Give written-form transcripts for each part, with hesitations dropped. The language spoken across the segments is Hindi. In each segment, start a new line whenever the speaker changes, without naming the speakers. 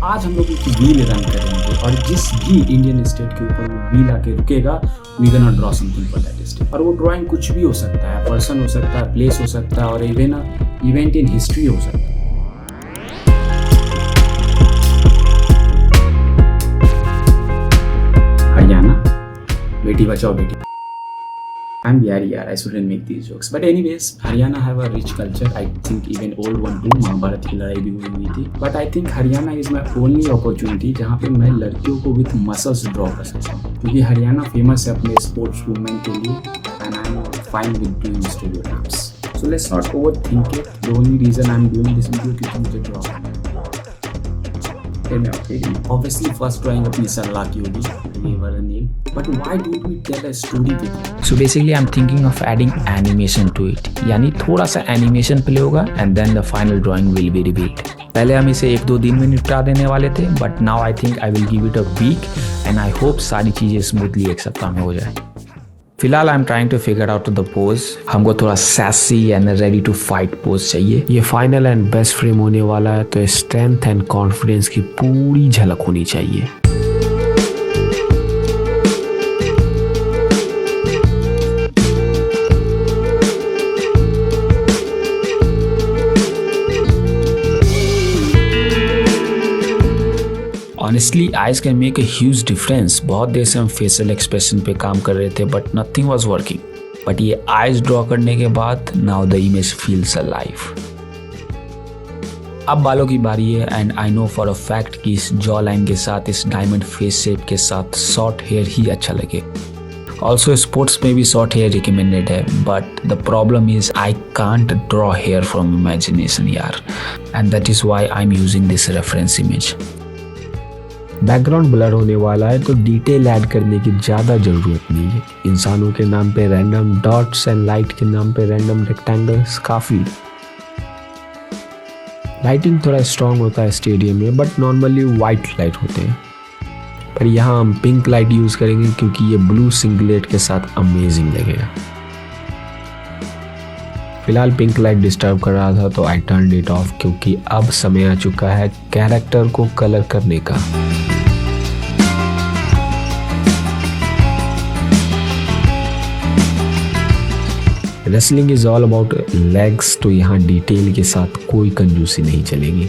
आज हम लोग एक व्हील रन करेंगे और जिस भी इंडियन स्टेट के ऊपर वो व्हील आके रुकेगा, we gonna draw something for that state. और वो ड्राइंग कुछ भी हो सकता है, पर्सन हो सकता है, प्लेस हो सकता है और इवन इवेंट इन हिस्ट्री हो सकता है। Haryana, Beti Bachao Beti. I'm Bihari, I shouldn't make these jokes. But anyways, Haryana have a rich culture. I think even old one too. Mahabharat की लड़ाई भी हुई थी. But I think Haryana is my only opportunity जहाँ पे मैं लड़कियों को with muscles draw कर सकता हूँ. क्योंकि हरियाणा famous है अपने sports women के लिए. And I'm fine with doing stereotypes. So let's not overthink it. The only reason I'm doing this video क्योंकि मुझे draw करना है. Obviously first drawing अपनी सरला की होगी, ये वाला name. But why don't we tell a story with it?
So basically I'm thinking of adding animation to it. यानी थोड़ा सा animation play होगा and then the final drawing will be revealed. पहले हम इसे 1-2 दिन में निपटा देने वाले थे, but now I think I will give it a week and I hope सारी चीज़ें smoothly एक सप्ताह में हो जाए. फिलहाल I'm trying to figure out the pose. हमको थोड़ा sassy and ready to fight pose चाहिए. ये final and best frame होने वाला है, तो strength and confidence की पूरी झलक होनी चाहिए. Honestly, eyes can make a huge difference. बहुत देर से हम facial expression पे काम कर रहे थे, but nothing was working. But ये eyes draw करने के बाद, now the image feels alive. अब बालों की बारी है, and I know for a fact कि इस jaw line के साथ, इस diamond face shape के साथ short hair ही अच्छा लगे. Also sports में भी short hair recommended है, but the problem is I can't draw hair from imagination यार, and that is why I'm using this reference image. Background blur होने वाला है, तो डिटेल ऐड करने की ज़्यादा ज़रूरत नहीं है. इंसानों के नाम पे रैंडम डॉट्स एंड लाइट के नाम पे रैंडम रेक्टेंगल्स काफ़ी. लाइटिंग थोड़ा स्ट्रॉन्ग होता है स्टेडियम में, बट नॉर्मली वाइट लाइट होते हैं. पर यहाँ हम पिंक लाइट यूज़ करेंगे क्योंकि ये ब्लू सिंगलेट के साथ अमेजिंग लगेगा. फिलहाल पिंक लाइट डिस्टर्ब कर रहा था, तो आई टर्न इट ऑफ क्योंकि अब समय आ चुका है कैरेक्टर को कलर करने का. Wrestling is all about legs, तो यहाँ डिटेल के साथ कोई कंजूसी नहीं चलेगी.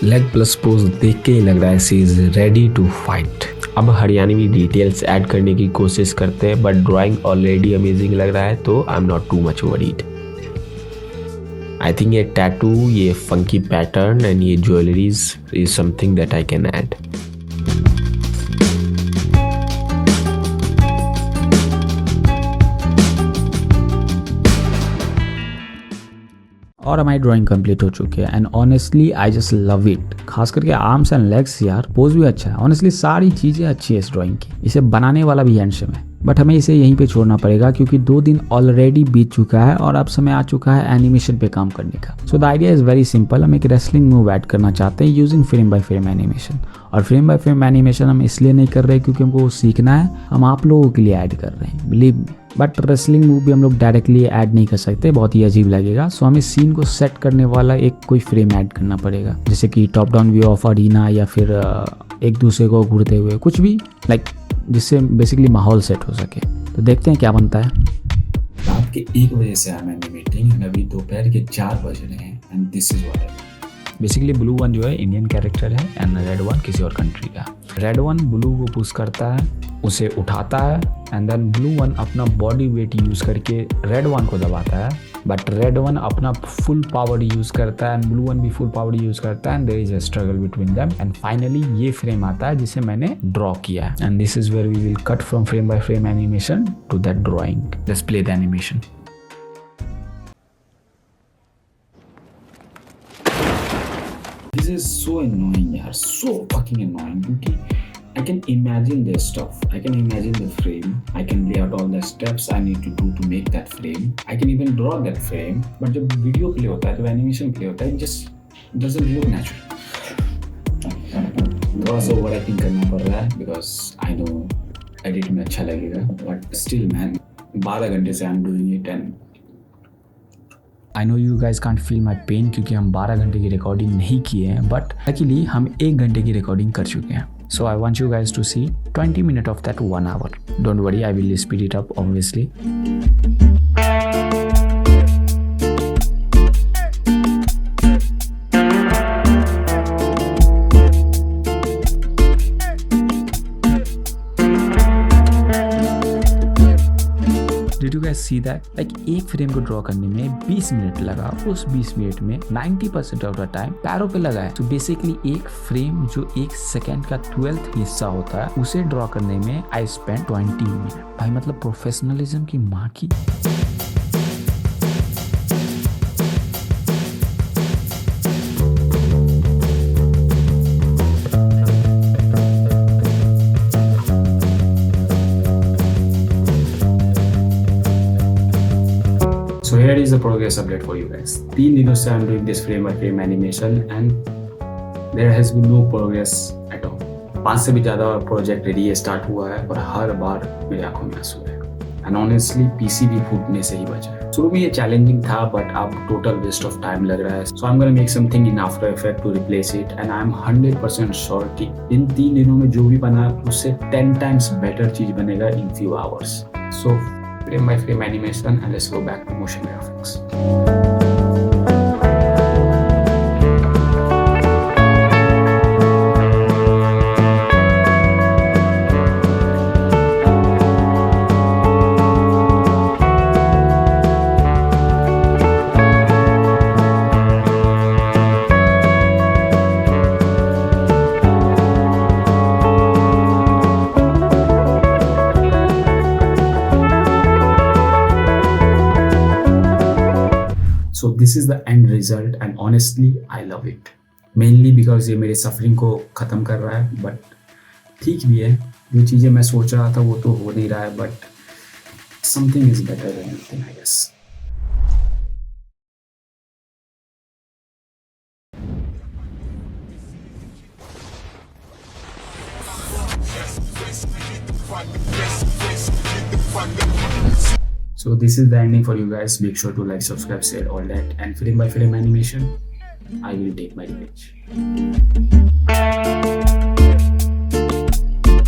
लेग प्लस पोज देख के ही लग रहा है she is ready to fight. अब हरियाणवी डिटेल्स ऐड करने की कोशिश करते हैं, बट ड्राइंग ऑलरेडी अमेजिंग लग रहा है, तो I am not too much worried. I think ये टैटू, ये फंकी पैटर्न एंड ये jewelleries is something that I can add. और हमारी ड्राइंग कंप्लीट हो चुकी है, and honestly I just love it. खास करके आर्म्स एंड लेग्स यार, पोज भी अच्छा है. ऑनेस्टली सारी चीज़ें अच्छी है इस ड्राइंग की. इसे बनाने वाला भी हैंडसम है, बट हमें इसे यहीं पे छोड़ना पड़ेगा क्योंकि 2 दिन ऑलरेडी बीत चुका है और अब समय आ चुका है एनिमेशन पे काम करने का. So the idea is very simple. हम एक रेसलिंग मूव ऐड करना चाहते हैं using frame by frame animation. और फ्रेम बाय फ्रेम एनिमेशन हम इसलिए नहीं कर रहे क्योंकि हमको वो सीखना है, हम आप लोगों के लिए ऐड कर रहे हैं, believe me. But wrestling move भी हम लोग डायरेक्टली ऐड नहीं कर सकते, बहुत ही अजीब लगेगा. सो हमें सीन को सेट करने वाला एक कोई फ्रेम ऐड करना पड़ेगा, जैसे कि top down view of arena या फिर एक दूसरे को घूरते हुए, कुछ भी लाइक जिससे बेसिकली माहौल सेट हो सके. तो देखते हैं क्या बनता है.
रात के 1 बजे से आई एम एनिमेटिंग एंड अभी दोपहर के 4 बज रहे हैं and this is what.
Basically blue one जो है इंडियन कैरेक्टर है एंड रेड वन किसी और कंट्री का. रेड वन ब्लू को पुश करता है, उसे उठाता है, एंड देन ब्लू वन अपना बॉडी वेट यूज करके रेड वन को दबाता है. बट रेड वन अपना फुल पावर यूज करता है एंड ब्लू वन भी फुल पावर यूज करता है, and there is a struggle between them. And finally ये फ्रेम आता है जिसे मैंने ड्रॉ किया है, and this is where we will cut from frame by frame animation to that drawing. Let's play the animation.
This is so annoying yaar, so fucking annoying क्योंकि I can imagine this stuff. I can imagine the frame. I can lay out all the steps I need to do to make that frame. I can even draw that frame. But जब वीडियो प्ले होता है, जब एनिमेशन प्ले होता है, it just doesn't look natural. थोड़ा सा ओवर एक्टिंग करना पड़ रहा है because I know एडिट में अच्छा लगेगा, but still man, 12 घंटे से I'm doing it and
I know you guys can't feel my pain क्योंकि हम 12 घंटे की रिकॉर्डिंग नहीं किए हैं, बट लकीली हम 1 घंटे की रिकॉर्डिंग कर चुके हैं. So I want you guys to see 20 minutes of that 1 hour. Don't worry, I will speed it up obviously. Did you guys see that? Like एक फ्रेम को ड्रॉ करने में 20 मिनट लगा, उस 20 मिनट में 90% ऑफ द टाइम पैरों पे लगा है. तो बेसिकली एक फ्रेम जो एक सेकेंड का 12th हिस्सा होता है उसे ड्रॉ करने में आई स्पेंड 20 मिनट. भाई मतलब प्रोफेशनलिज्म की माँ की.
So here is the progress update for you guys. 3 दिनों से I'm doing this frame by frame animation and there has been no progress at all. 5 से भी ज़्यादा प्रोजेक्ट रेडी स्टार्ट हुआ है और हर बार मेरी आंखों में आंसू है. And honestly पीसी भी फूटने से ही बचा है. शुरू में ये चैलेंजिंग था but अब टोटल वेस्ट ऑफ टाइम लग रहा है. So I'm gonna make something in After Effects to replace it and I'm 100% sure कि इन 3 दिनों में जो भी बना उससे 10 times better चीज बनेगा in few hours. So frame by frame animation and let's go back to motion graphics. So this is the end result and honestly I love it. Mainly because ये मेरे सफरिंग को ख़त्म कर रहा है but ठीक भी है. जो चीज़ें मैं सोच रहा था वो तो हो नहीं रहा है but something is better than nothing I guess. So this is the ending for you guys. Make sure to like, subscribe, share, all that. And frame by frame animation, I will take my revenge.